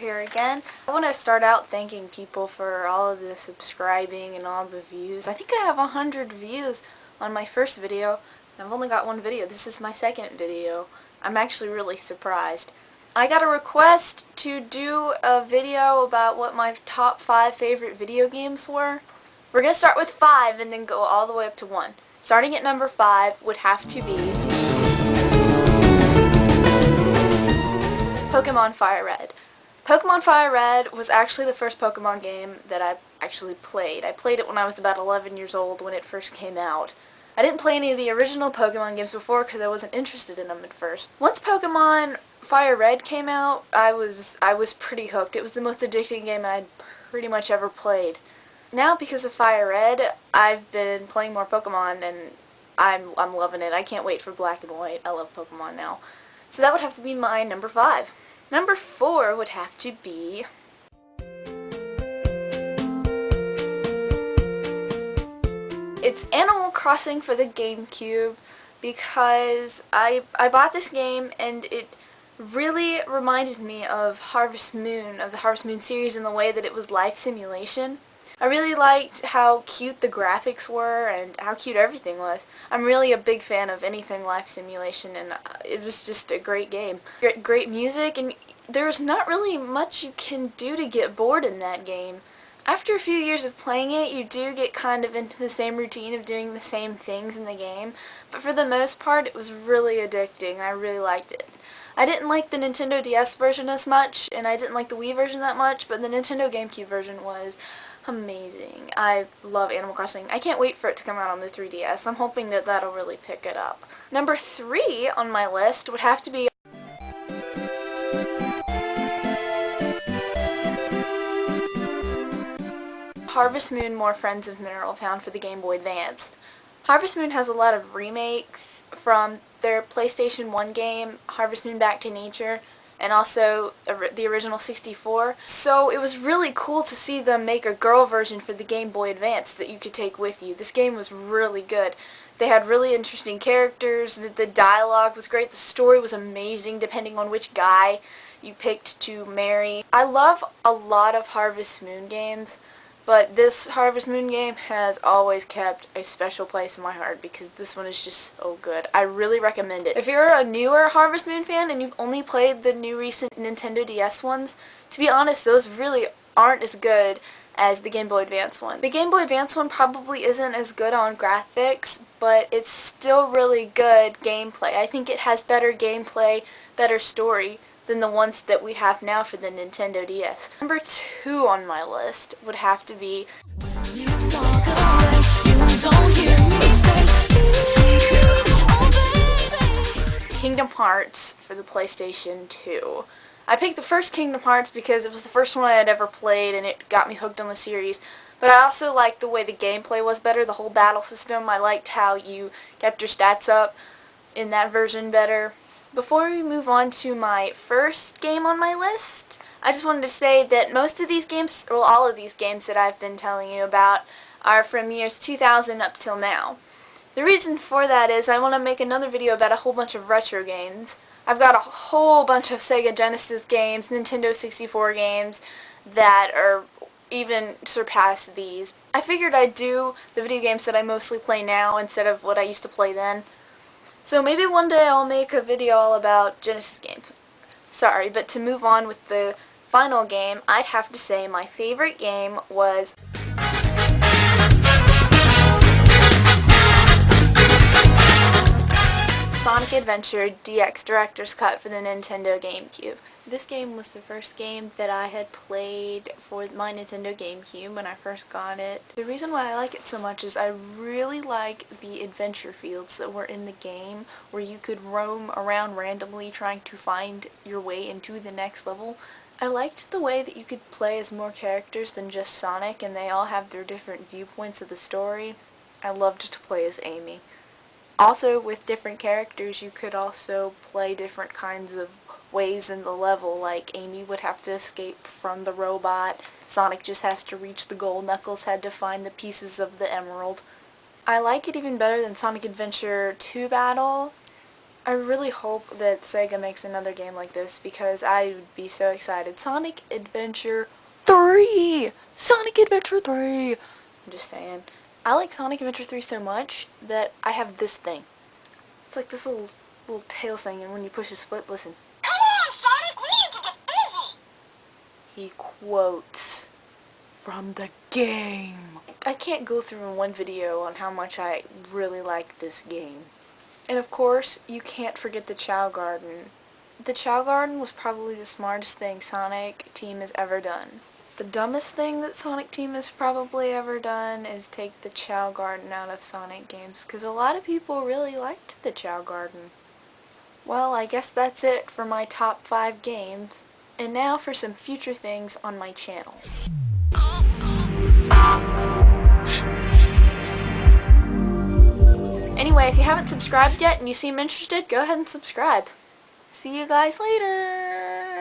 here again. I want to start out thanking people for all of the subscribing and all the views. I think I have 100 views on my first video. I've only got one video. This is my second video. I'm actually really surprised. I got a request to do a video about what my top 5 favorite video games were. We're going to start with 5 and then go all the way up to 1. Starting at number 5 would have to be Pokemon FireRed. Pokemon FireRed was actually the first Pokemon game that I actually played. I played it when I was about 11 years old when it first came out. I didn't play any of the original Pokemon games before because I wasn't interested in them at first. Once Pokemon FireRed came out, I was pretty hooked. It was the most addicting game I'd pretty much ever played. Now, because of FireRed, I've been playing more Pokemon and I'm loving it. I can't wait for Black and White. I love Pokemon now. So that would have to be my number 5. Number 4 would have to be it's Animal Crossing for the GameCube, because I bought this game and it really reminded me of Harvest Moon, of the Harvest Moon series, in the way that it was life simulation. I really liked how cute the graphics were and how cute everything was. I'm really a big fan of anything life simulation, and it was just a great game. Great music, and there's not really much you can do to get bored in that game. After a few years of playing it, you do get kind of into the same routine of doing the same things in the game, but for the most part it was really addicting. I really liked it. I didn't like the Nintendo DS version as much, and I didn't like the Wii version that much, but the Nintendo GameCube version was amazing. I love Animal Crossing. I can't wait for it to come out on the 3DS. I'm hoping that that'll really pick it up. Number 3 on my list would have to be Harvest Moon: More Friends of Mineral Town for the Game Boy Advance. Harvest Moon has a lot of remakes from their PlayStation 1 game, Harvest Moon Back to Nature, and also the original 64. So it was really cool to see them make a girl version for the Game Boy Advance that you could take with you. This game was really good. They had really interesting characters, the dialogue was great, the story was amazing depending on which guy you picked to marry. I love a lot of Harvest Moon games, but this Harvest Moon game has always kept a special place in my heart because this one is just so good. I really recommend it. If you're a newer Harvest Moon fan and you've only played the new recent Nintendo DS ones, to be honest, those really aren't as good as the Game Boy Advance one. The Game Boy Advance one probably isn't as good on graphics, but it's still really good gameplay. I think it has better gameplay, better story than the ones that we have now for the Nintendo DS. Number 2 on my list would have to be Kingdom Hearts for the PlayStation 2. I picked the first Kingdom Hearts because it was the first one I had ever played and it got me hooked on the series. But I also liked the way the gameplay was better, the whole battle system. I liked how you kept your stats up in that version better. Before we move on to my first game on my list, I just wanted to say that most of these games, well, all of these games that I've been telling you about are from years 2000 up till now. The reason for that is I want to make another video about a whole bunch of retro games. I've got a whole bunch of Sega Genesis games, Nintendo 64 games that are even surpass these. I figured I'd do the video games that I mostly play now instead of what I used to play then. So maybe one day I'll make a video all about Genesis games. Sorry, but to move on with the final game, I'd have to say my favorite game was Sonic Adventure DX Director's Cut for the Nintendo GameCube. This game was the first game that I had played for my Nintendo GameCube when I first got it. The reason why I like it so much is I really like the adventure fields that were in the game, where you could roam around randomly trying to find your way into the next level. I liked the way that you could play as more characters than just Sonic, and they all have their different viewpoints of the story. I loved to play as Amy. Also, with different characters, you could also play different kinds of ways in the level, like Amy would have to escape from the robot, Sonic just has to reach the gold, Knuckles had to find the pieces of the emerald. I like it even better than Sonic Adventure 2 Battle I really hope that Sega makes another game like this because I would be so excited. Sonic Adventure 3! Sonic Adventure 3! I'm just saying. I like Sonic Adventure 3 so much that I have this thing. It's like this little tail thing, and when you push his foot, listen. Come on, Sonic, we need to get busy! He quotes from the game. I can't go through in one video on how much I really like this game. And of course, you can't forget the Chow Garden. The Chow Garden was probably the smartest thing Sonic Team has ever done. The dumbest thing that Sonic Team has probably ever done is take the Chow Garden out of Sonic games, because a lot of people really liked the Chow Garden. Well, I guess that's it for my top 5 games. And now for some future things on my channel. Anyway, if you haven't subscribed yet and you seem interested, go ahead and subscribe. See you guys later!